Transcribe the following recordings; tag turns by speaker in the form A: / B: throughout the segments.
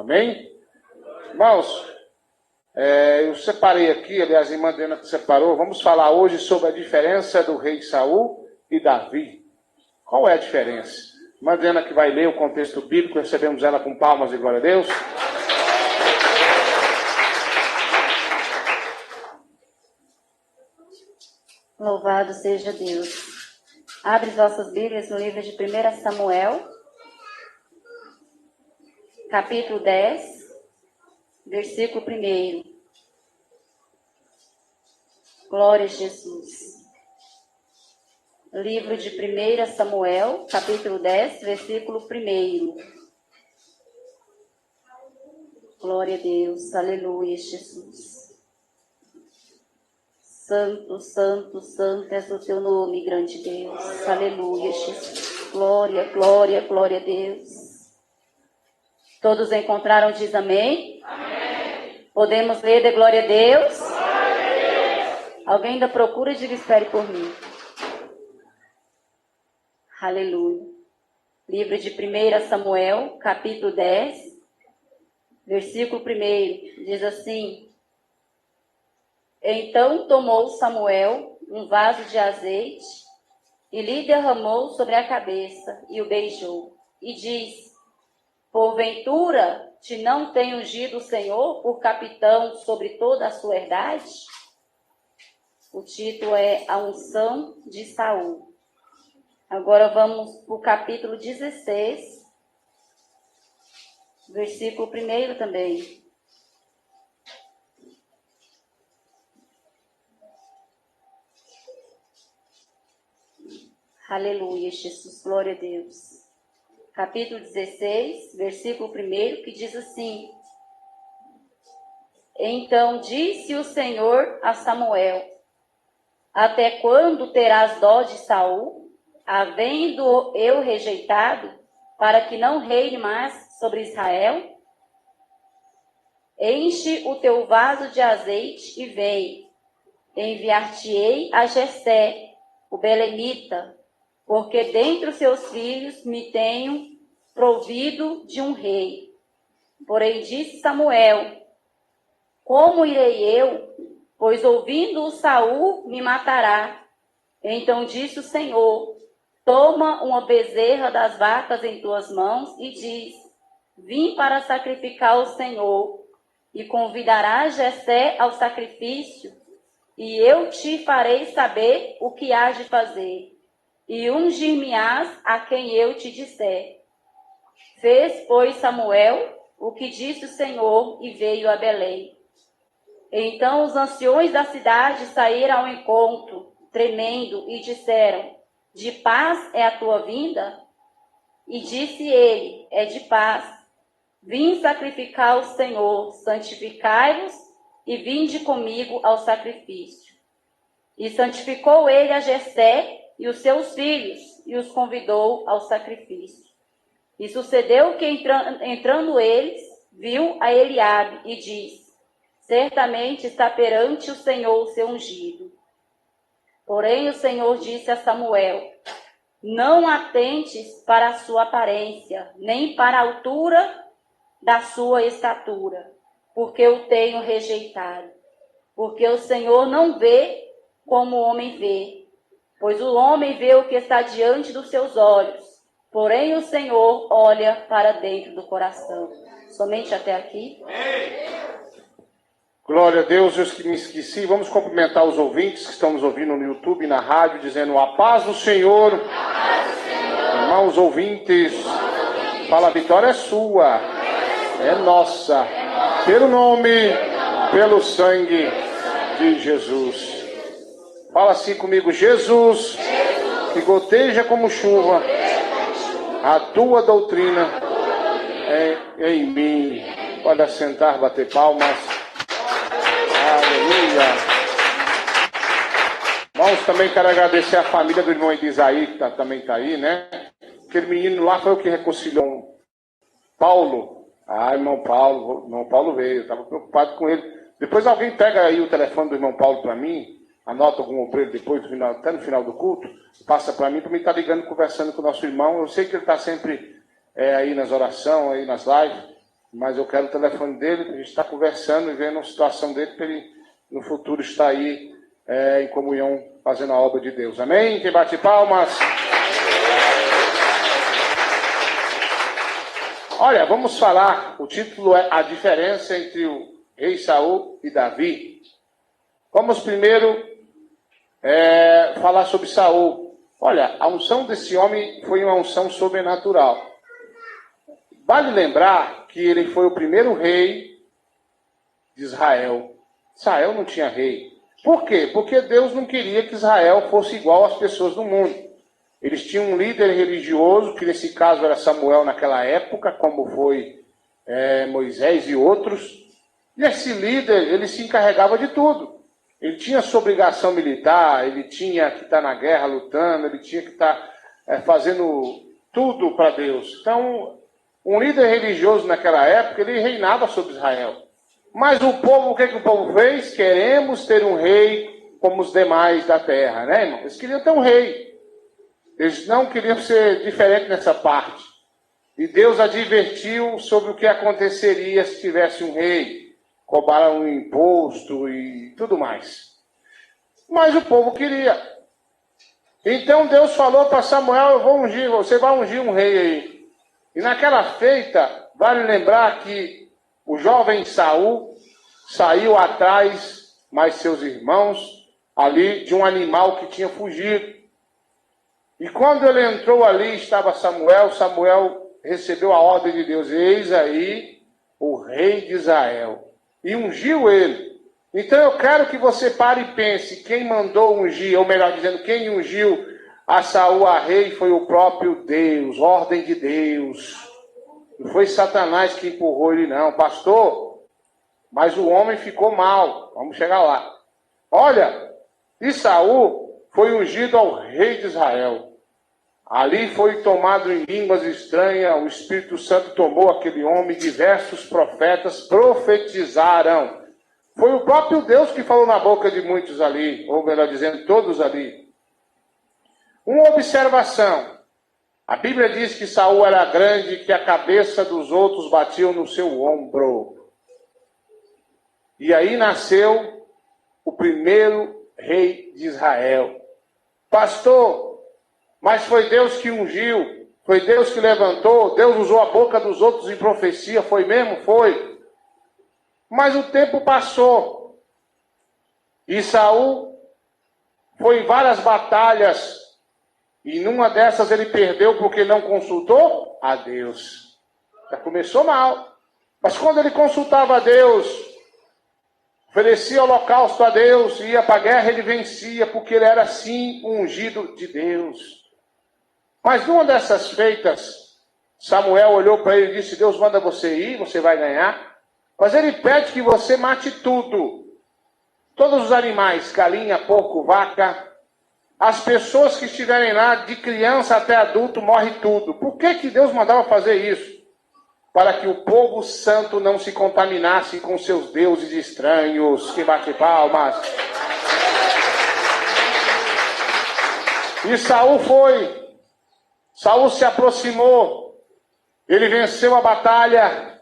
A: Amém? Irmãos, eu separei aqui, aliás, a irmã Adriana que separou, vamos falar hoje sobre a diferença do rei Saul e Davi. Qual é a diferença? A irmã Adriana que vai ler o contexto bíblico, recebemos ela com palmas e glória a Deus.
B: Louvado seja Deus. Abre vossas Bíblias no livro de 1 Samuel, capítulo 10, versículo 1. Glória a Jesus. Livro de 1 Samuel, capítulo 10, versículo 1. Glória a Deus. Aleluia, Jesus. Santo, santo, santo és o teu nome, grande Deus. Aleluia, Jesus. Glória, glória, glória a Deus. Todos encontraram, diz amém? Amém. Podemos ler de glória a Deus? Glória a Deus. Alguém ainda procura e diga, espere por mim. Aleluia. Livro de 1 Samuel, capítulo 10, versículo 1. Diz assim: Então tomou Samuel um vaso de azeite e lhe derramou sobre a cabeça e o beijou. E diz: Porventura te não tem ungido o Senhor por capitão sobre toda a sua herdade? O título é A Unção de Saul. Agora vamos para o capítulo 16, versículo 1 também. Aleluia, Jesus, glória a Deus. Capítulo 16, versículo 1, que diz assim: Então disse o Senhor a Samuel: Até quando terás dó de Saul, havendo eu rejeitado, para que não reine mais sobre Israel? Enche o teu vaso de azeite e vem. Enviar-te-ei a Jessé, o belemita, porque dentre os seus filhos me tenho provido de um rei. Porém disse Samuel: Como irei eu? Pois ouvindo-o Saul me matará. Então disse o Senhor: Toma uma bezerra das vacas em tuas mãos e diz: Vim para sacrificar ao Senhor. E convidarás Jessé ao sacrifício, e eu te farei saber o que hás de fazer. E ungir-me-ás a quem eu te disser. Fez, pois, Samuel o que disse o Senhor e veio a Belém. Então os anciões da cidade saíram ao encontro, tremendo, e disseram: De paz é a tua vinda? E disse ele: É de paz. Vim sacrificar ao Senhor, santificai-vos e vinde comigo ao sacrifício. E santificou ele a Jessé e os seus filhos, e os convidou ao sacrifício. E sucedeu que, entrando eles, viu a Eliabe e disse: Certamente está perante o Senhor o seu ungido. Porém o Senhor disse a Samuel: Não atentes para a sua aparência, nem para a altura da sua estatura, porque o tenho rejeitado. Porque o Senhor não vê como o homem vê, pois o homem vê o que está diante dos seus olhos, porém o Senhor olha para dentro do coração. Somente até aqui.
A: Glória a Deus, eu que me esqueci. Vamos cumprimentar os ouvintes que estão nos ouvindo no YouTube e na rádio, dizendo: A paz do Senhor. Irmãos ouvintes, fala: a vitória é sua, é nossa, pelo nome, pelo sangue de Jesus. Fala assim comigo: Jesus, que goteja como chuva a tua doutrina é em mim. Pode assentar, bater palmas. Aleluia. Irmãos, também quero agradecer a família do irmão Edisaí, que também está aí, né? Aquele menino lá foi o que reconciliou Paulo. Irmão Paulo veio, eu estava preocupado com ele. Depois alguém pega aí o telefone do irmão Paulo para mim, anota algum obreiro depois, até no final do culto, passa para mim estar ligando, conversando com o nosso irmão. Eu sei que ele está sempre aí nas orações, aí nas lives. mas eu quero o telefone dele, para a gente estar conversando e vendo a situação dele, para ele no futuro estar aí em comunhão, fazendo a obra de Deus. Amém? Quem bate palmas? Olha, vamos falar, o título é A Diferença entre o rei Saul e Davi. Vamos primeiro falar sobre Saul. Olha, a unção desse homem foi uma unção sobrenatural. Vale lembrar que ele foi o primeiro rei de Israel. Israel não tinha rei. Por quê? Porque Deus não queria que Israel fosse igual às pessoas do mundo. Eles tinham um líder religioso, que nesse caso era Samuel naquela época, como foi Moisés e outros. E esse líder, ele se encarregava de tudo. Ele tinha sua obrigação militar, ele tinha que estar na guerra lutando, ele tinha que estar fazendo tudo para Deus. Então, um líder religioso naquela época, ele reinava sobre Israel. Mas o povo, o que o povo fez? Queremos ter um rei como os demais da terra, né, irmão? Eles queriam ter um rei. Eles não queriam ser diferentes nessa parte. E Deus advertiu sobre o que aconteceria se tivesse um rei. Cobraram um imposto e tudo mais. Mas o povo queria. Então Deus falou para Samuel, eu vou ungir, você vai ungir um rei aí. E naquela feita, vale lembrar que o jovem Saul saiu atrás, mais seus irmãos, ali de um animal que tinha fugido. E quando ele entrou ali, estava Samuel, Samuel recebeu a ordem de Deus, eis aí o rei de Israel, e ungiu ele. Então eu quero que você pare e pense, quem mandou ungir, ou melhor dizendo, quem ungiu a Saul a rei foi o próprio Deus, ordem de Deus. Não foi Satanás que empurrou ele não, pastor, mas o homem ficou mal, vamos chegar lá. Olha, e Saul foi ungido ao rei de Israel. Ali foi tomado em línguas estranhas, o Espírito Santo tomou aquele homem, diversos profetas profetizaram. Foi o próprio Deus que falou na boca de muitos ali, ou melhor dizendo, todos ali. Uma observação. A Bíblia diz que Saul era grande, que a cabeça dos outros batiam no seu ombro. E aí nasceu o primeiro rei de Israel. Pastor, mas foi Deus que ungiu, foi Deus que levantou, Deus usou a boca dos outros em profecia, foi mesmo? Foi. Mas o tempo passou. E Saul foi em várias batalhas, e numa dessas ele perdeu porque não consultou a Deus. Já começou mal. Mas quando ele consultava a Deus, oferecia holocausto a Deus, ia para a guerra, ele vencia, porque ele era sim ungido de Deus. Mas numa dessas feitas, Samuel olhou para ele e disse, Deus manda você ir, você vai ganhar. Mas ele pede que você mate tudo. Todos os animais, galinha, porco, vaca. As pessoas que estiverem lá, de criança até adulto, morre tudo. Por que Deus mandava fazer isso? Para que o povo santo não se contaminasse com seus deuses estranhos. Que bate palmas. E Saul foi. Saul se aproximou. Ele venceu a batalha.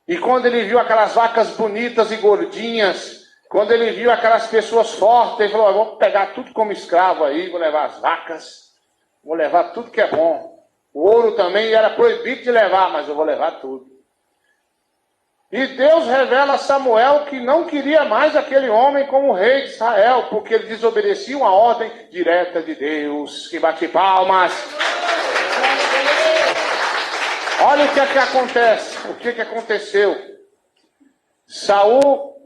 A: E quando ele viu aquelas vacas bonitas e gordinhas, quando ele viu aquelas pessoas fortes, ele falou, eu vou pegar tudo como escravo aí, vou levar as vacas, vou levar tudo que é bom. O ouro também era proibido de levar, mas eu vou levar tudo. E Deus revela a Samuel que não queria mais aquele homem como rei de Israel, porque ele desobedecia uma ordem direta de Deus. Que bate palmas. Olha o que é que acontece, o que é que aconteceu. Saul,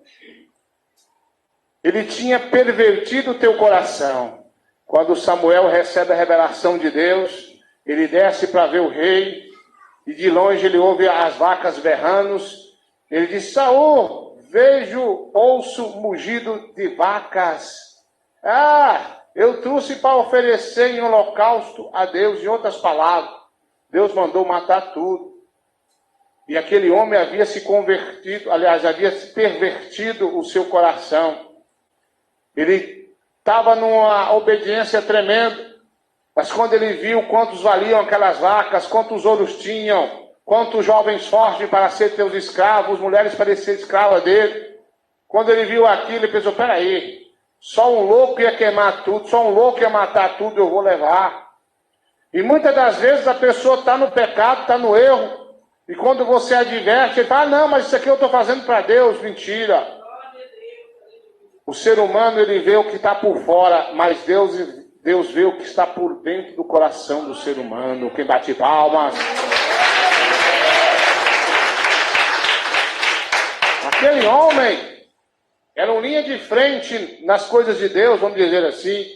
A: ele tinha pervertido o teu coração. Quando Samuel recebe a revelação de Deus, ele desce para ver o rei, e de longe ele ouve as vacas berrando. Ele diz, Saul, vejo, ouço mugido de vacas. Eu trouxe para oferecer em holocausto a Deus. Em outras palavras, Deus mandou matar tudo. E aquele homem havia se convertido, aliás, havia se pervertido o seu coração. Ele estava numa obediência tremenda. Mas quando ele viu quantos valiam aquelas vacas, quantos ouros tinham, Quantos jovens fortes para ser teus escravos, mulheres para ser escrava dele. Quando ele viu aquilo, ele pensou, peraí, só um louco ia queimar tudo, só um louco ia matar tudo, eu vou levar. E muitas das vezes a pessoa está no pecado, está no erro, e quando você adverte, ele fala, não, mas isso aqui eu estou fazendo para Deus, mentira. O ser humano, ele vê o que está por fora, mas Deus vê o que está por dentro do coração do ser humano. Quem bate palmas. Aquele homem era uma linha de frente nas coisas de Deus, vamos dizer assim.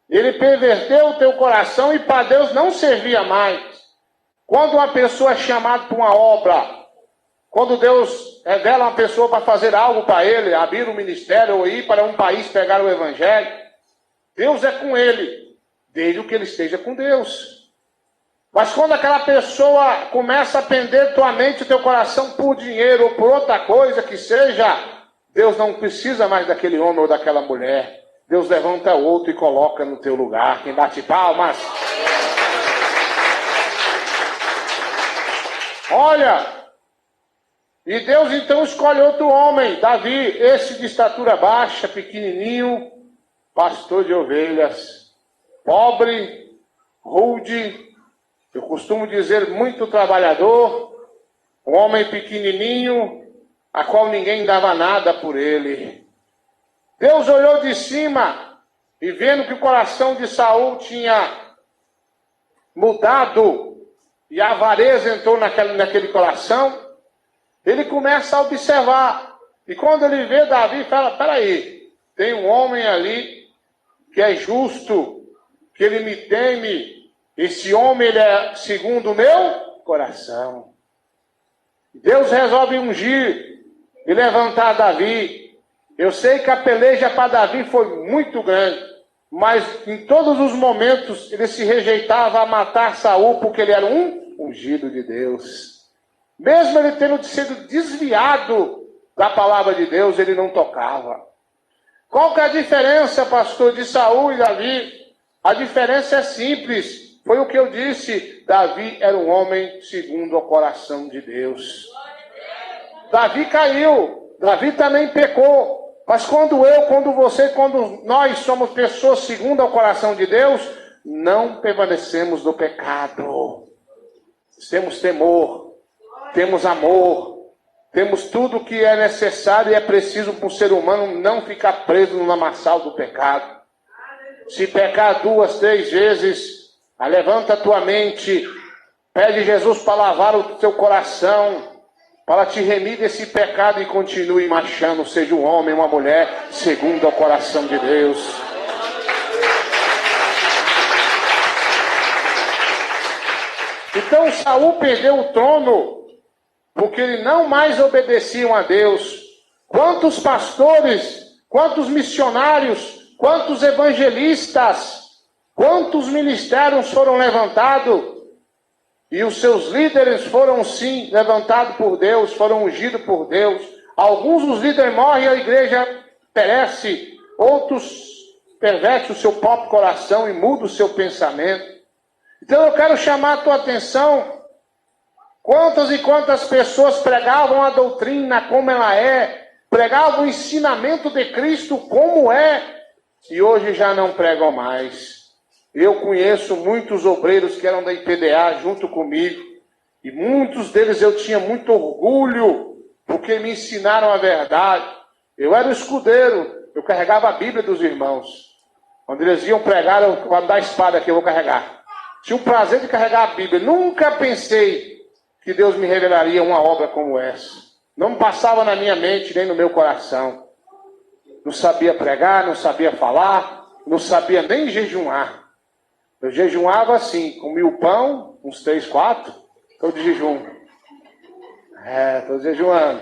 A: Ele perverteu o teu coração e para Deus não servia mais. Quando uma pessoa é chamada para uma obra, quando Deus revela uma pessoa para fazer algo para ele, abrir um ministério ou ir para um país pegar o evangelho, Deus é com ele, desde que ele esteja com Deus. Mas quando aquela pessoa começa a pender tua mente, teu coração por dinheiro ou por outra coisa que seja, Deus não precisa mais daquele homem ou daquela mulher. Deus levanta outro e coloca no teu lugar. Quem bate palmas? Olha, e Deus então escolhe outro homem, Davi, esse de estatura baixa, pequenininho, pastor de ovelhas, pobre, rude, eu costumo dizer muito trabalhador, um homem pequenininho, a qual ninguém dava nada por ele. Deus olhou de cima e vendo que o coração de Saul tinha mudado e a avareza entrou naquele coração, ele começa a observar. E quando ele vê Davi, fala, peraí, tem um homem ali que é justo, que ele me teme. Esse homem, ele é segundo o meu coração. Deus resolve ungir e levantar Davi. Eu sei que a peleja para Davi foi muito grande, mas em todos os momentos ele se rejeitava a matar Saul, porque ele era um ungido de Deus. Mesmo ele tendo sido desviado da palavra de Deus, ele não tocava. Qual que é a diferença, pastor, de Saul e Davi? A diferença é simples. Foi o que eu disse. Davi era um homem segundo o coração de Deus. Davi caiu. Davi também pecou. Mas quando você, quando nós somos pessoas segundo o coração de Deus, não permanecemos no pecado. Temos temor. Temos amor, temos tudo o que é necessário e é preciso para o ser humano não ficar preso no lamaçal do pecado. Se pecar 2, 3 vezes, levanta a tua mente, pede Jesus para lavar o teu coração, para te remir desse pecado e continue marchando, seja um homem, uma mulher, segundo o coração de Deus. Então Saul perdeu o trono, porque ele não mais obedeciam a Deus. Quantos pastores, quantos missionários, quantos evangelistas, quantos ministérios foram levantados, e os seus líderes foram sim levantados por Deus, foram ungidos por Deus. Alguns dos líderes morrem e a igreja perece, outros pervertem o seu próprio coração e mudam o seu pensamento. Então eu quero chamar a tua atenção. Quantas e quantas pessoas pregavam a doutrina como ela é, pregavam o ensinamento de Cristo como é, e hoje já não pregam mais. Eu conheço muitos obreiros que eram da IPDA junto comigo, e muitos deles eu tinha muito orgulho, porque me ensinaram a verdade. Eu era o escudeiro, eu carregava a Bíblia dos irmãos. Quando eles iam pregar, eu vou dar a espada que eu vou carregar. Tinha o prazer de carregar a Bíblia. Nunca pensei que Deus me revelaria uma obra como essa. Não passava na minha mente, nem no meu coração. Não sabia pregar, não sabia falar, não sabia nem jejuar. Eu jejuava assim, comia o pão, uns 3, 4, estou de jejum. Estou jejuando.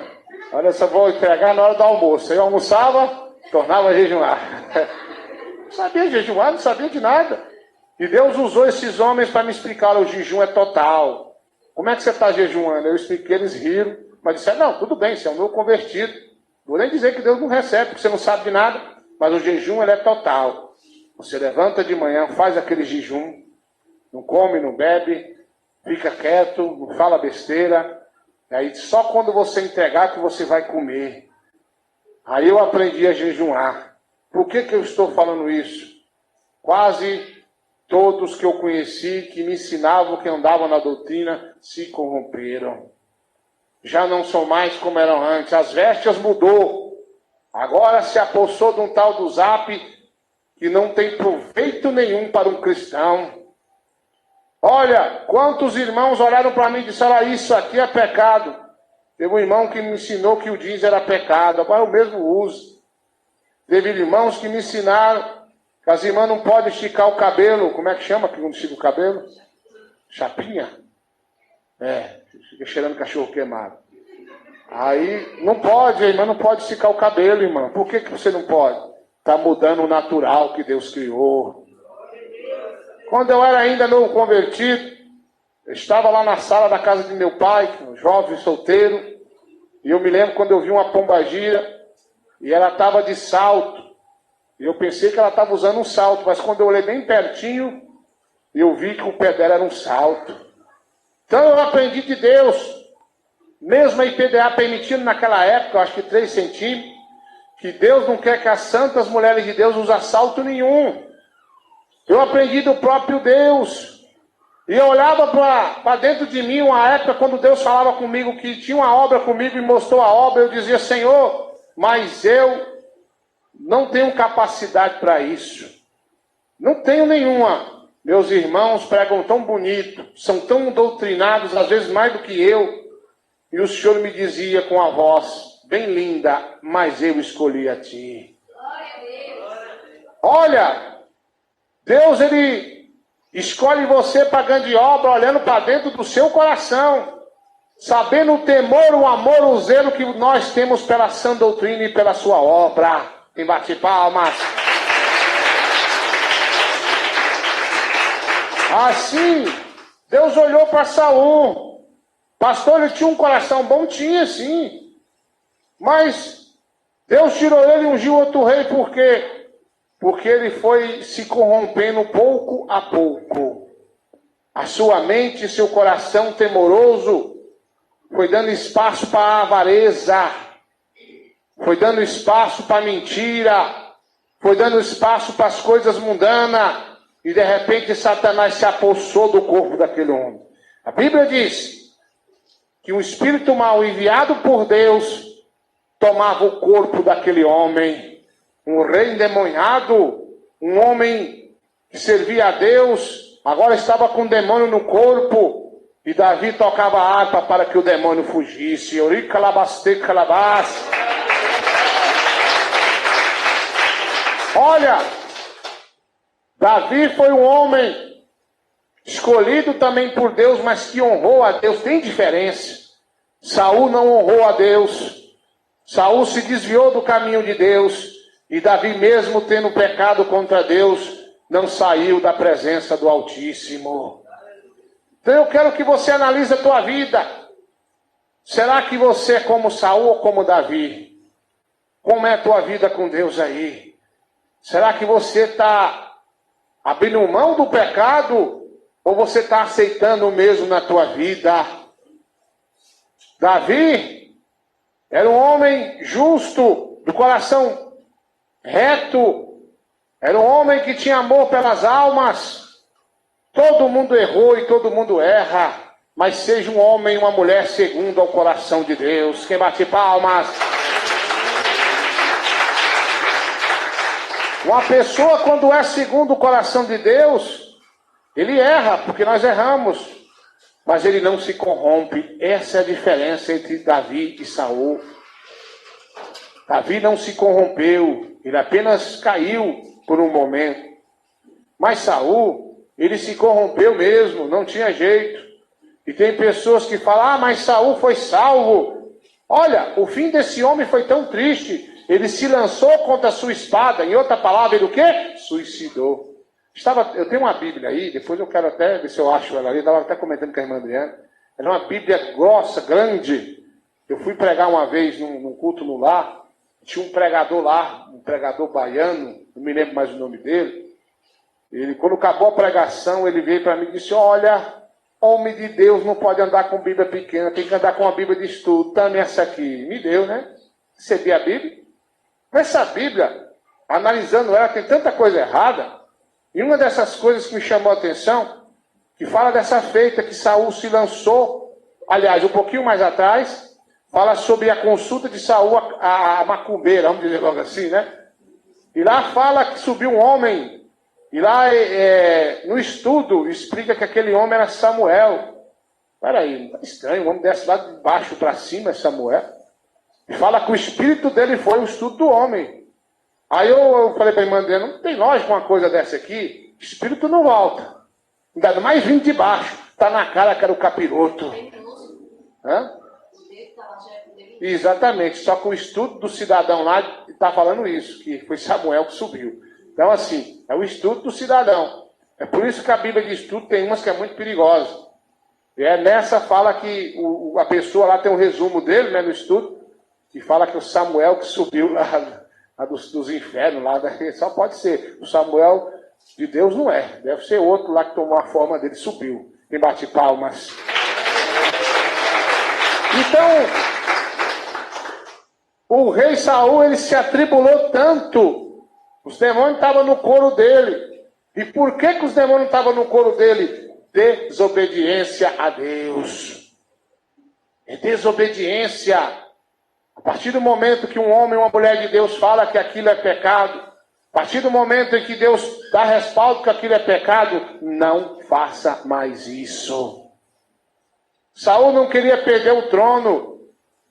A: Olha só, vou pregar na hora do almoço. Eu almoçava, tornava a jejuar. Não sabia jejuar, não sabia de nada. E Deus usou esses homens para me explicar, o jejum é total. Como é que você está jejuando? Eu expliquei, eles riram, mas disseram, não, tudo bem, você é um novo convertido. Não vou nem dizer que Deus não recebe, porque você não sabe de nada, mas o jejum ele é total. Você levanta de manhã, faz aquele jejum, não come, não bebe, fica quieto, não fala besteira. E aí só quando você entregar que você vai comer. Aí eu aprendi a jejuar. Por que eu estou falando isso? Quase todos que eu conheci, que me ensinavam, que andavam na doutrina, se corromperam. Já não são mais como eram antes. As vestes mudou. Agora se apossou de um tal do Zap que não tem proveito nenhum para um cristão. Olha, quantos irmãos olharam para mim e disseram, isso aqui é pecado. Teve um irmão que me ensinou que o jeans era pecado. Agora eu mesmo uso. Teve irmãos que me ensinaram que as irmãs não podem esticar o cabelo. Como é que chama que não estica o cabelo? Chapinha? Fica cheirando cachorro queimado. Aí, não pode, a irmã não pode esticar o cabelo, irmã. Por que você não pode? Está mudando o natural que Deus criou. Quando eu era ainda novo convertido, eu estava lá na sala da casa de meu pai, um jovem solteiro, e eu me lembro quando eu vi uma pombagira, e ela estava de salto. E eu pensei que ela estava usando um salto, mas quando eu olhei bem pertinho, eu vi que o pé dela era um salto. Então eu aprendi de Deus, mesmo a IPDA permitindo naquela época, eu acho que 3 centímetros, que Deus não quer que as santas mulheres de Deus usem salto nenhum. Eu aprendi do próprio Deus. E eu olhava para dentro de mim, uma época quando Deus falava comigo, que tinha uma obra comigo e mostrou a obra, eu dizia, Senhor, mas eu não tenho capacidade para isso. Não tenho nenhuma. Meus irmãos pregam tão bonito, são tão doutrinados, às vezes mais do que eu. E o Senhor me dizia com a voz bem linda, mas eu escolhi a ti. Olha, Deus, Ele escolhe você para grande obra, olhando para dentro do seu coração, sabendo o temor, o amor, o zelo que nós temos pela sã doutrina e pela sua obra. Quem bate palmas? Assim, Deus olhou para Saul. Pastor, ele tinha um coração bom? Tinha, sim. Mas Deus tirou ele e ungiu outro rei, por quê? Porque ele foi se corrompendo pouco a pouco. A sua mente e seu coração temoroso foi dando espaço para a avareza, foi dando espaço para a mentira, foi dando espaço para as coisas mundanas, e de repente Satanás se apossou do corpo daquele homem. A Bíblia diz que um espírito mau enviado por Deus tomava o corpo daquele homem. Um rei endemoniado, um homem que servia a Deus, agora estava com um demônio no corpo, e Davi tocava a harpa para que o demônio fugisse. Olha, Davi foi um homem escolhido também por Deus, mas que honrou a Deus. Tem diferença. Saul não honrou a Deus. Saul se desviou do caminho de Deus. E Davi, mesmo tendo pecado contra Deus, não saiu da presença do Altíssimo. Então eu quero que você analise a tua vida. Será que você é como Saul ou como Davi? Como é a tua vida com Deus aí? Será que você está abrindo mão do pecado? Ou você está aceitando mesmo na tua vida? Davi era um homem justo, do coração reto, era um homem que tinha amor pelas almas. Todo mundo errou e todo mundo erra, mas seja um homem e uma mulher segundo ao coração de Deus. Quem bate palmas? Uma pessoa, quando é segundo o coração de Deus, ele erra, porque nós erramos, mas ele não se corrompe. Essa é a diferença entre Davi e Saul. Davi não se corrompeu, ele apenas caiu por um momento. Mas Saul, ele se corrompeu mesmo, não tinha jeito. E tem pessoas que falam, mas Saul foi salvo. Olha, o fim desse homem foi tão triste. Ele se lançou contra a sua espada. Em outra palavra, ele o quê? Suicidou. Eu tenho uma Bíblia aí, depois eu quero até ver se eu acho ela ali. Eu estava até comentando com a irmã Adriana. Ela é uma Bíblia grossa, grande. Eu fui pregar uma vez num culto no lar. Tinha um pregador lá, um pregador baiano, não me lembro mais o nome dele. Ele, quando acabou a pregação, ele veio para mim e disse, olha, Homem de Deus não pode andar com Bíblia pequena, tem que andar com a Bíblia de estudo. Também essa aqui me deu, né? Recebi a Bíblia. Essa Bíblia, analisando ela, tem tanta coisa errada. E uma dessas coisas que me chamou a atenção, que fala dessa feita que Saul se lançou, aliás, um pouquinho mais atrás, fala sobre a consulta de Saul a macumbeira, vamos dizer logo assim, né? E lá fala que subiu um homem, e lá no estudo explica que aquele homem era Samuel. Peraí, não está estranho, o homem desce lá de baixo para cima, é Samuel. E fala que o espírito dele foi o estudo do homem. Aí eu falei para a irmã dele, não tem lógica uma coisa dessa aqui, espírito não volta. Ainda mais vindo de baixo, está na cara que era o capiroto. Hã? Exatamente, só que o estudo do cidadão lá está falando isso, que foi Samuel que subiu. Então assim, é o estudo do cidadão. É por isso que a Bíblia de estudo tem umas que é muito perigosa. E é nessa fala que a pessoa lá tem um resumo dele, né, no estudo, que fala que o Samuel que subiu lá dos infernos, lá, só pode ser. O Samuel de Deus não é, deve ser outro lá que tomou a forma dele, subiu. Quem bate palmas. Então, o rei Saul, ele se atribulou tanto. Os demônios estavam no coro dele. E por que os demônios estavam no coro dele? Desobediência a Deus. É desobediência. A partir do momento que um homem ou uma mulher de Deus fala que aquilo é pecado, a partir do momento em que Deus dá respaldo que aquilo é pecado, não faça mais isso. Saul não queria perder o trono.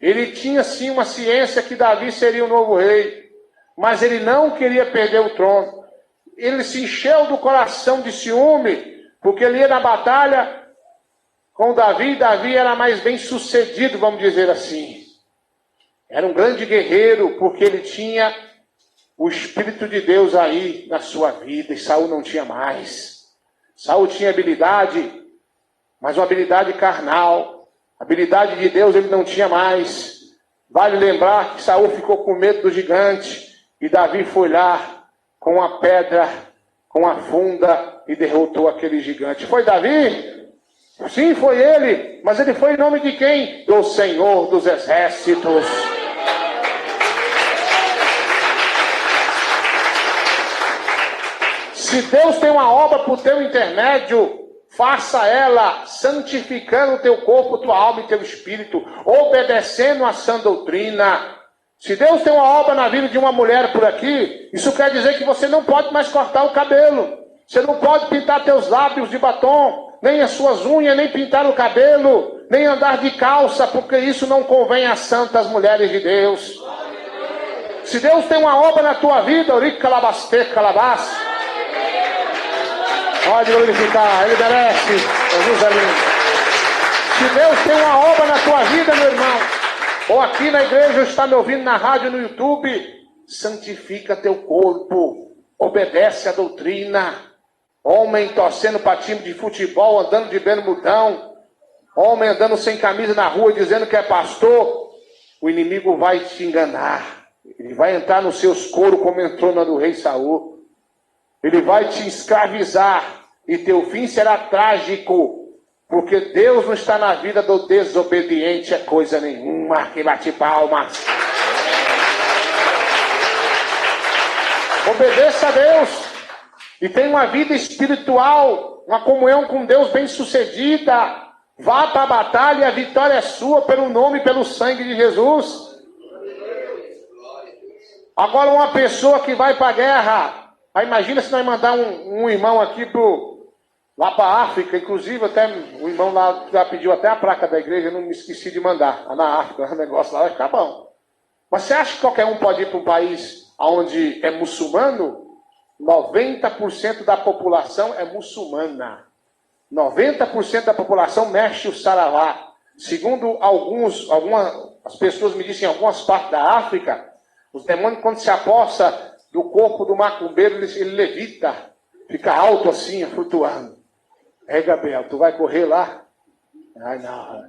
A: Ele tinha sim uma ciência que Davi seria o novo rei, mas ele não queria perder o trono. Ele se encheu do coração de ciúme, porque ele ia na batalha com Davi, e Davi era mais bem sucedido, vamos dizer assim. Era um grande guerreiro, porque ele tinha o Espírito de Deus aí na sua vida, e Saul não tinha mais. Saul tinha habilidade, mas uma habilidade carnal. A habilidade de Deus ele não tinha mais. Vale lembrar que Saul ficou com medo do gigante, e Davi foi lá com a pedra, com a funda, e derrotou aquele gigante. Foi Davi? Sim, foi ele. Mas ele foi em nome de quem? Do Senhor dos Exércitos. Se Deus tem uma obra por teu intermédio, faça ela santificando o teu corpo, tua alma e teu espírito, obedecendo a sã doutrina. Se Deus tem uma obra na vida de uma mulher por aqui, isso quer dizer que você não pode mais cortar o cabelo. Você não pode pintar teus lábios de batom, nem as suas unhas, nem pintar o cabelo, nem andar de calça, porque isso não convém às santas mulheres de Deus. Se Deus tem uma obra na tua vida, Oric Calabaste Calabás, pode glorificar, ele merece. Jesus é lindo. Se Deus tem uma obra na tua vida, meu irmão, ou aqui na igreja, ou está me ouvindo na rádio, no YouTube, santifica teu corpo, obedece a doutrina. Homem torcendo para time de futebol, andando de bermudão, homem andando sem camisa na rua, dizendo que é pastor, o inimigo vai te enganar. Ele vai entrar nos seus coros como entrou na do rei Saul. Ele vai te escravizar e teu fim será trágico, porque Deus não está na vida do desobediente, é coisa nenhuma. Quem bate palmas. Obedeça a Deus e tenha uma vida espiritual, uma comunhão com Deus bem sucedida. Vá para a batalha e a vitória é sua pelo nome e pelo sangue de Jesus. Agora uma pessoa que vai para a guerra, aí imagina se nós mandar um irmão aqui lá para a África, inclusive até o irmão lá já pediu até a placa da igreja, eu não me esqueci de mandar, lá na África, o negócio lá vai ficar bom. Mas você acha que qualquer um pode ir para um país onde é muçulmano? 90% da população é muçulmana. 90% da população mexe o saravá. Segundo algumas pessoas me dizem, em algumas partes da África, os demônios quando se aposta do corpo do macumbeiro, ele levita, fica alto assim, flutuando. Gabriel, tu vai correr lá? Ai, não.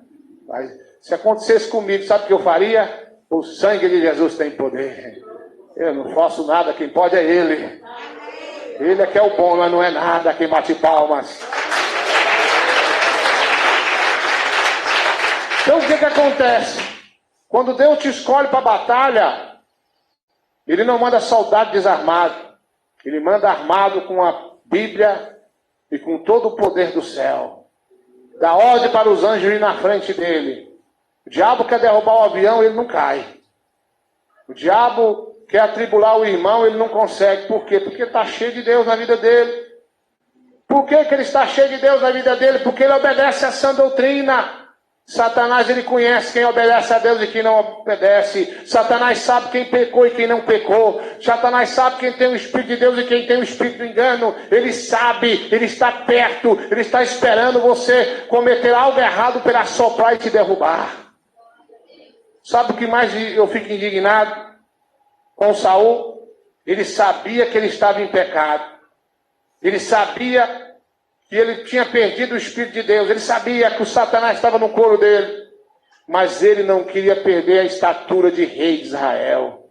A: Se acontecesse comigo, sabe o que eu faria? O sangue de Jesus tem poder. Eu não faço nada, quem pode é Ele. Ele é que é o bom, mas não é nada. Quem bate palmas. Então o que acontece? Quando Deus te escolhe para a batalha, Ele não manda soldado desarmado. Ele manda armado com a Bíblia e com todo o poder do céu. Dá ordem para os anjos ir na frente dele. O diabo quer derrubar o avião, ele não cai. O diabo quer atribular o irmão, ele não consegue. Por quê? Porque está cheio de Deus na vida dele. Por que ele está cheio de Deus na vida dele? Porque ele obedece a sã doutrina. Satanás, ele conhece quem obedece a Deus e quem não obedece. Satanás sabe quem pecou e quem não pecou. Satanás sabe quem tem o Espírito de Deus e quem tem o Espírito do engano. Ele sabe, ele está perto, ele está esperando você cometer algo errado para assoprar e te derrubar. Sabe o que mais eu fico indignado com Saul? Ele sabia que ele estava em pecado. Ele sabia que ele tinha perdido o Espírito de Deus. Ele sabia que o Satanás estava no couro dele. Mas ele não queria perder a estatura de rei de Israel.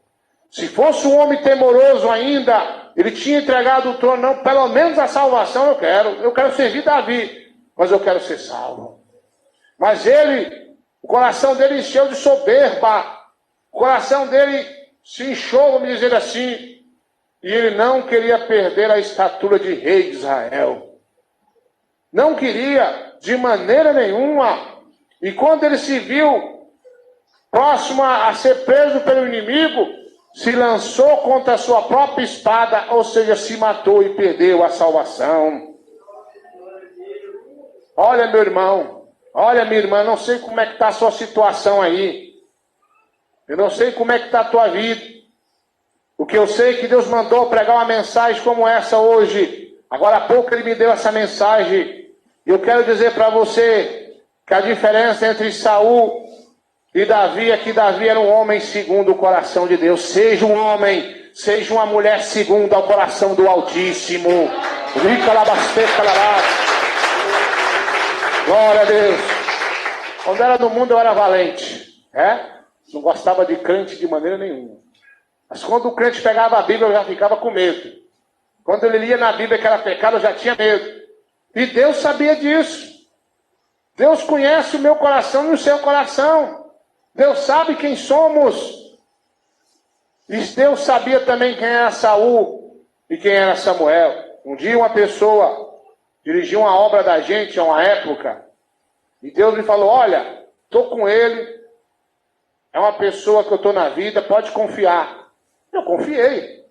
A: Se fosse um homem temoroso ainda, ele tinha entregado o trono. Não, pelo menos a salvação eu quero. Eu quero servir Davi, mas eu quero ser salvo. Mas o coração dele encheu de soberba. O coração dele se inchou, vamos dizer assim. E ele não queria perder a estatura de rei de Israel. Não queria, de maneira nenhuma. E quando ele se viu próximo a ser preso pelo inimigo, se lançou contra a sua própria espada, ou seja, se matou e perdeu a salvação. Olha, meu irmão, olha, minha irmã, não sei como é que está a sua situação aí. Eu não sei como é que está a tua vida. O que eu sei é que Deus mandou pregar uma mensagem como essa hoje. Agora há pouco Ele me deu essa mensagem. E eu quero dizer para você que a diferença entre Saul e Davi é que Davi era um homem segundo o coração de Deus. Seja um homem, seja uma mulher segundo ao coração do Altíssimo. Glória a Deus. Quando era no mundo eu era valente. Não gostava de crente de maneira nenhuma. Mas quando o crente pegava a Bíblia eu já ficava com medo. Quando ele lia na Bíblia que era pecado eu já tinha medo. E Deus sabia disso. Deus conhece o meu coração e o seu coração. Deus sabe quem somos. E Deus sabia também quem era Saul e quem era Samuel. Um dia uma pessoa dirigiu uma obra da gente, a uma época, e Deus me falou, olha, estou com ele, é uma pessoa que eu estou na vida, pode confiar. Eu confiei.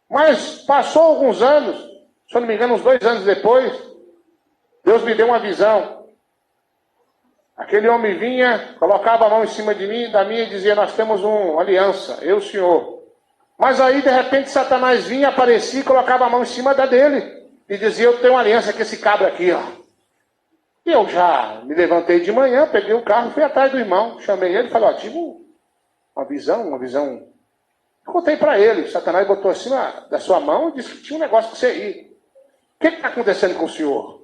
A: Mas passou alguns anos, se eu não me engano, uns 2 anos depois, Deus me deu uma visão. Aquele homem vinha, colocava a mão em cima de mim, da minha, e dizia, nós temos uma aliança, eu e o senhor. Mas aí, de repente, Satanás vinha, aparecia e colocava a mão em cima da dele. E dizia, eu tenho uma aliança com esse cabra aqui, ó. E eu já me levantei de manhã, peguei o carro, fui atrás do irmão, chamei ele e falei, ó, tive uma visão. Contei para ele, Satanás botou acima da sua mão e disse que tinha um negócio com você aí. O que está acontecendo com o senhor?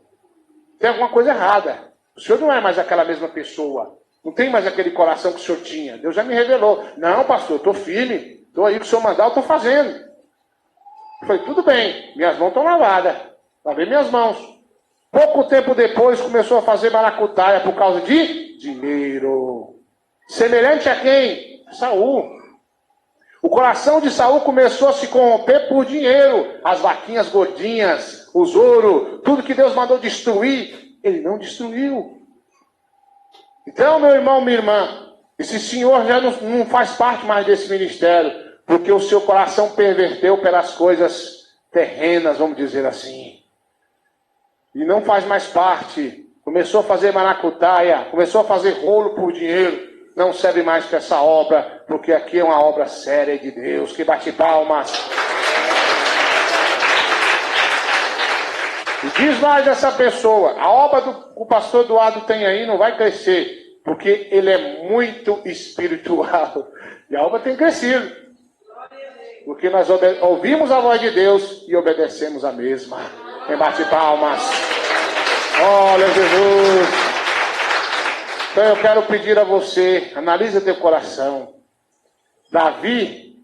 A: Tem alguma coisa errada. O senhor não é mais aquela mesma pessoa. Não tem mais aquele coração que o senhor tinha. Deus já me revelou. Não, pastor, eu estou firme. Estou aí, o que o senhor mandar, eu estou fazendo. Eu falei, tudo bem, minhas mãos estão lavadas. Lavei minhas mãos. Pouco tempo depois começou a fazer maracutaia por causa de dinheiro. Semelhante a quem? Saul. O coração de Saul começou a se corromper por dinheiro. As vaquinhas gordinhas, os ouro, tudo que Deus mandou destruir, ele não destruiu. Então, meu irmão, minha irmã, esse senhor já não faz parte mais desse ministério, porque o seu coração perverteu pelas coisas terrenas, vamos dizer assim. E não faz mais parte. Começou a fazer maracutaia, começou a fazer rolo por dinheiro. Não serve mais para essa obra, porque aqui é uma obra séria de Deus. Que bate palmas. E diz mais dessa pessoa, a obra que o pastor Eduardo tem aí não vai crescer, porque ele é muito espiritual. E a obra tem crescido. Porque nós ouvimos a voz de Deus e obedecemos a mesma. Quem bate palmas. Olha Jesus. Então eu quero pedir a você, analise teu coração. Davi,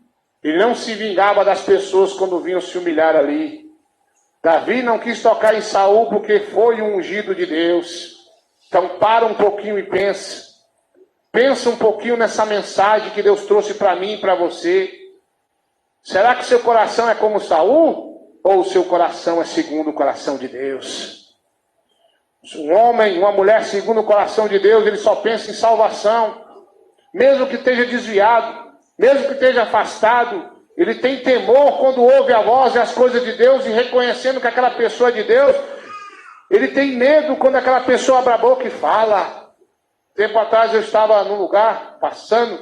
A: ele não se vingava das pessoas quando vinham se humilhar ali. Davi não quis tocar em Saul porque foi um ungido de Deus. Então para um pouquinho e pensa. Pensa um pouquinho nessa mensagem que Deus trouxe para mim e para você. Será que seu coração é como Saul? Ou o seu coração é segundo o coração de Deus? Um homem, uma mulher segundo o coração de Deus, ele só pensa em salvação. Mesmo que esteja desviado, mesmo que esteja afastado, ele tem temor quando ouve a voz e as coisas de Deus, e reconhecendo que aquela pessoa é de Deus, ele tem medo quando aquela pessoa abre a boca e fala. Tempo atrás eu estava num lugar, passando,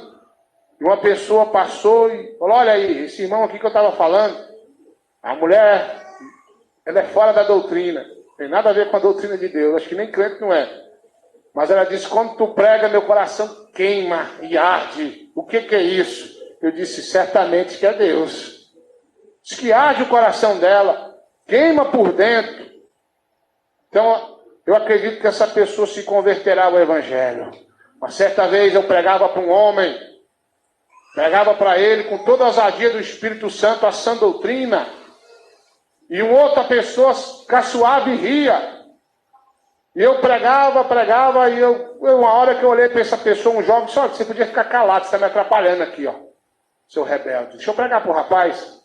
A: e uma pessoa passou e falou: olha aí, esse irmão aqui que eu estava falando, a mulher, ela é fora da doutrina, não tem nada a ver com a doutrina de Deus, acho que nem crente não é. Mas ela disse: quando tu prega, meu coração queima e arde. O que é isso? Eu disse: certamente que é Deus. Diz que arde o coração dela, queima por dentro. Então, eu acredito que essa pessoa se converterá ao Evangelho. Uma certa vez eu pregava para um homem, pregava para ele com toda a ousadia do Espírito Santo a sã doutrina, e uma outra pessoa caçoava e ria. E eu pregava, e uma hora que eu olhei para essa pessoa, um jovem, disse: olha, você podia ficar calado, você está me atrapalhando aqui, ó, seu rebelde. Deixa eu pregar para o rapaz.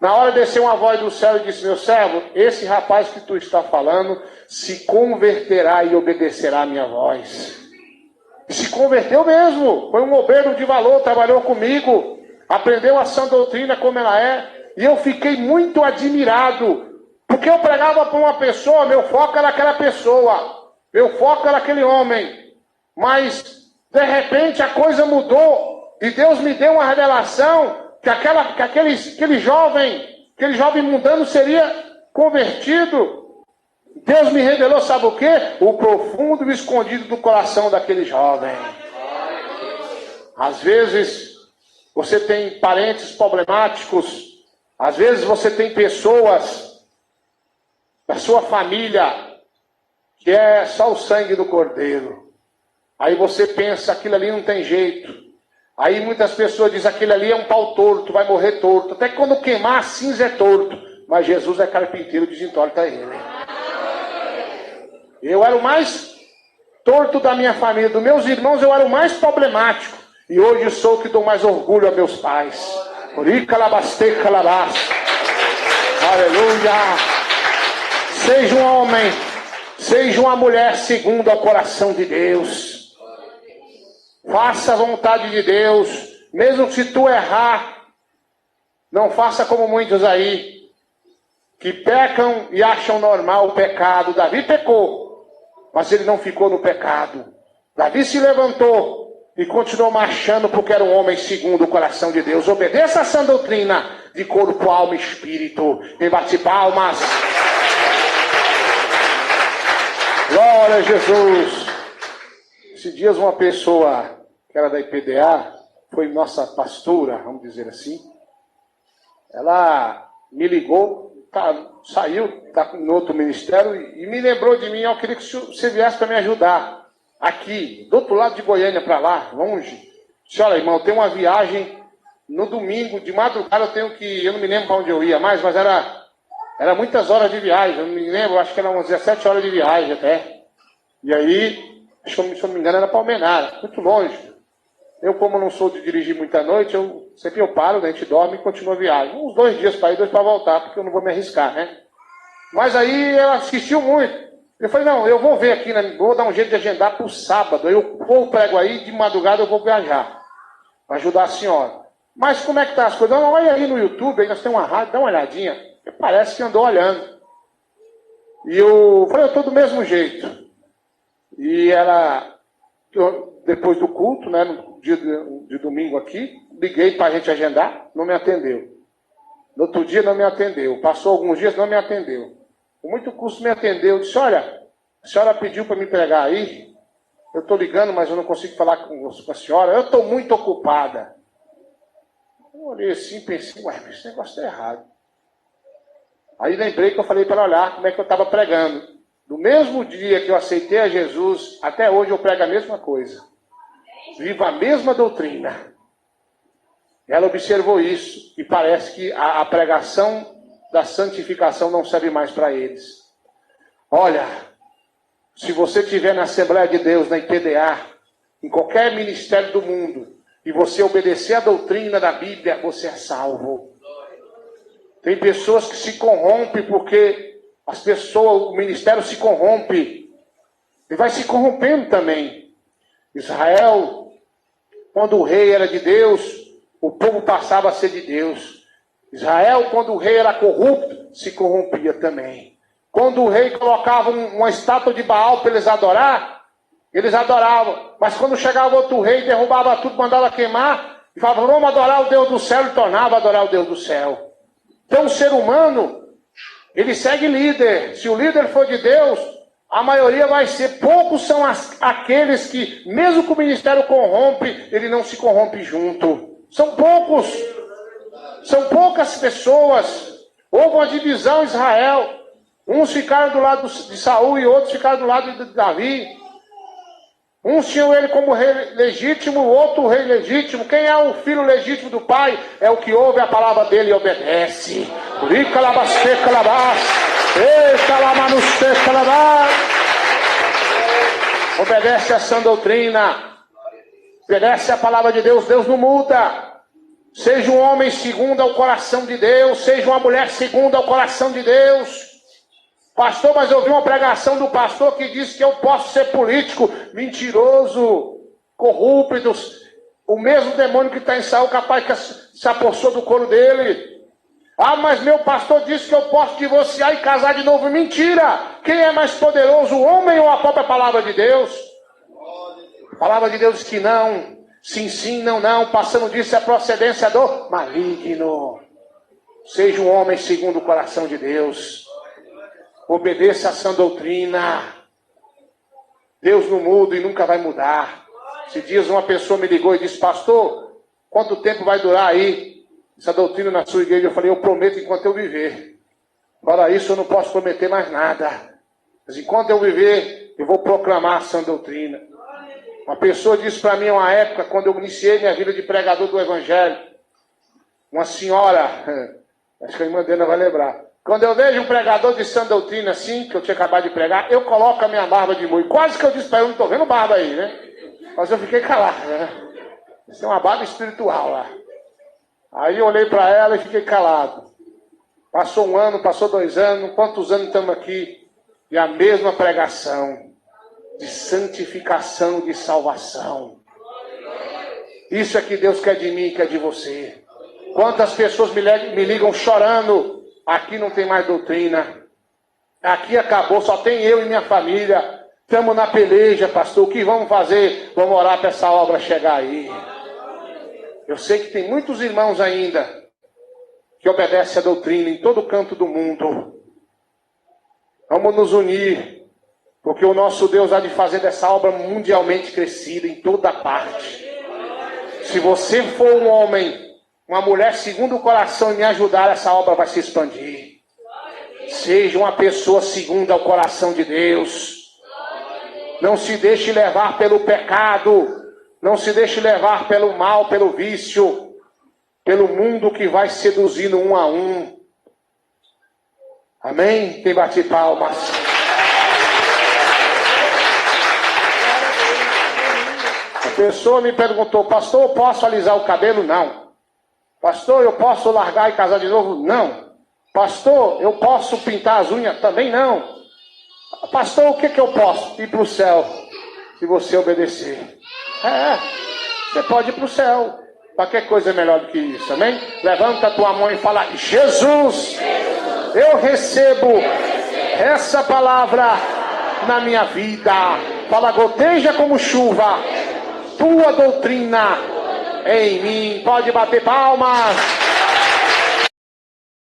A: Na hora desceu uma voz do céu e disse: meu servo, esse rapaz que tu está falando se converterá e obedecerá a minha voz. E se converteu mesmo, foi um obreiro de valor, trabalhou comigo, aprendeu a sã doutrina como ela é, e eu fiquei muito admirado. Porque eu pregava para uma pessoa, meu foco era aquela pessoa, meu foco era aquele homem. Mas, de repente, a coisa mudou, e Deus me deu uma revelação, que aquele jovem mundano seria convertido. Deus me revelou, sabe o quê? O profundo e escondido do coração daquele jovem. Às vezes, você tem parentes problemáticos, às vezes você tem pessoas da sua família, que é só o sangue do cordeiro. Aí você pensa: aquilo ali não tem jeito. Aí muitas pessoas dizem: aquele ali é um pau torto, vai morrer torto. Até que quando queimar a cinza é torto. Mas Jesus é carpinteiro, desentorta ele. Eu era o mais torto da minha família, dos meus irmãos eu era o mais problemático. E hoje eu sou o que dou mais orgulho a meus pais. Aleluia! Seja um homem, seja uma mulher segundo o coração de Deus. Faça a vontade de Deus. Mesmo se tu errar, não faça como muitos aí, que pecam e acham normal o pecado. Davi pecou, mas ele não ficou no pecado. Davi se levantou e continuou marchando porque era um homem segundo o coração de Deus. Obedeça a sã doutrina de corpo, alma e espírito. E bate palmas. Glória a Jesus. Esses dias uma pessoa que era da IPDA, foi nossa pastora, vamos dizer assim, ela me ligou, saiu, está em outro ministério, e me lembrou de mim: eu queria que você viesse para me ajudar, aqui, do outro lado de Goiânia para lá, longe. Disse: olha, irmão, tem uma viagem no domingo, de madrugada eu tenho que, eu não me lembro para onde eu ia mais, mas era muitas horas de viagem, eu não me lembro, acho que eram umas 17 horas de viagem até. E aí, se eu não me engano, era para Almenara, muito longe. Eu, como não sou de dirigir muita noite, sempre eu paro, né, a gente dorme e continua a viagem. Uns 2 dias para ir, 2 para voltar, porque eu não vou me arriscar, né? Mas aí ela insistiu muito. Eu falei: não, eu vou ver aqui, né, vou dar um jeito de agendar para o sábado. Eu prego aí, de madrugada eu vou viajar, para ajudar a senhora. Mas como é que tá as coisas? Não, olha aí no YouTube, aí nós temos uma rádio, dá uma olhadinha. Parece que andou olhando. E eu falei: eu estou do mesmo jeito. E ela, depois do culto, né, no dia de domingo aqui, liguei para a gente agendar, não me atendeu. No outro dia não me atendeu. Passou alguns dias, não me atendeu. Com muito custo me atendeu. Eu disse: olha, a senhora pediu para me pregar aí, eu estou ligando, mas eu não consigo falar com a senhora, eu estou muito ocupada. Eu olhei assim e pensei: ué, esse negócio está errado. Aí lembrei que eu falei para ela olhar como é que eu estava pregando. Do mesmo dia que eu aceitei a Jesus, até hoje eu prego a mesma coisa. Vivo a mesma doutrina. Ela observou isso e parece que a pregação da santificação não serve mais para eles. Olha, se você estiver na Assembleia de Deus, na IPDA, em qualquer ministério do mundo, e você obedecer a doutrina da Bíblia, você é salvo. Tem pessoas que se corrompem porque o ministério se corrompe. E vai se corrompendo também. Israel, quando o rei era de Deus, o povo passava a ser de Deus. Israel, quando o rei era corrupto, se corrompia também. Quando o rei colocava uma estátua de Baal para eles adorar, eles adoravam. Mas quando chegava outro rei, derrubava tudo, mandava queimar, e falava, vamos adorar o Deus do céu, e tornava a adorar o Deus do céu. Então o ser humano, ele segue líder. Se o líder for de Deus, a maioria vai ser. Poucos são aqueles que, mesmo que o ministério corrompe, ele não se corrompe junto. São poucos. São poucas pessoas. Houve uma divisão em Israel. Uns ficaram do lado de Saul e outros ficaram do lado de Davi. Uns tinham ele como rei legítimo, o outro rei legítimo. Quem é o filho legítimo do pai? É o que ouve a palavra dele e obedece. Obedece a sã doutrina. Obedece a palavra de Deus. Deus não muda. Seja um homem segundo ao coração de Deus. Seja uma mulher segundo ao coração de Deus. Pastor, mas eu vi uma pregação do pastor que disse que eu posso ser político. Mentiroso, corrupto. O mesmo demônio que está em Saul, capaz que se apossou do couro dele. Ah, mas meu pastor disse que eu posso divorciar e casar de novo. Mentira! Quem é mais poderoso, o homem ou a própria palavra de Deus? A palavra de Deus diz que não. Sim, sim, não, não. Passando disso é procedência do maligno. Seja um homem segundo o coração de Deus. Obedeça a sã doutrina. Deus não muda e nunca vai mudar. Se dias uma pessoa me ligou e disse, pastor, quanto tempo vai durar aí essa doutrina na sua igreja? Eu falei, eu prometo enquanto eu viver. Fora isso, eu não posso prometer mais nada. Mas enquanto eu viver, eu vou proclamar a sã doutrina. Uma pessoa disse para mim, uma época, quando eu iniciei minha vida de pregador do Evangelho, uma senhora, acho que a irmã dela vai lembrar, quando eu vejo um pregador de sã doutrina assim, que eu tinha acabado de pregar, eu coloco a minha barba de molho. Quase que eu disse para ele, não estou vendo barba aí, né? Mas eu fiquei calado, né? Isso é uma barba espiritual lá. Aí eu olhei para ela e fiquei calado. Passou um ano, passou 2 anos, quantos anos estamos aqui? E a mesma pregação de santificação, de salvação. Isso é que Deus quer de mim e quer de você. Quantas pessoas me ligam chorando, aqui não tem mais doutrina. Aqui acabou, só tem eu e minha família. Estamos na peleja, pastor. O que vamos fazer? Vamos orar para essa obra chegar aí. Eu sei que tem muitos irmãos ainda que obedecem a doutrina em todo canto do mundo. Vamos nos unir, porque o nosso Deus há de fazer dessa obra mundialmente crescida em toda parte. Se você for um homem, uma mulher segundo o coração e me ajudar, essa obra vai se expandir. Seja uma pessoa segundo ao coração de Deus. Não se deixe levar pelo pecado. Não se deixe levar pelo mal, pelo vício. Pelo mundo que vai seduzindo um a um. Amém? Quem bate palmas? A pessoa me perguntou, pastor, eu posso alisar o cabelo? Não. Pastor, eu posso largar e casar de novo? Não. Pastor, eu posso pintar as unhas? Também não. Pastor, o que eu posso? Ir para o céu, se você obedecer. Você pode ir para o céu. Qualquer coisa é melhor do que isso, amém? Levanta a tua mão e fala, Jesus, eu recebo essa palavra na minha vida. Fala, goteja como chuva, tua doutrina em mim. Pode bater palmas.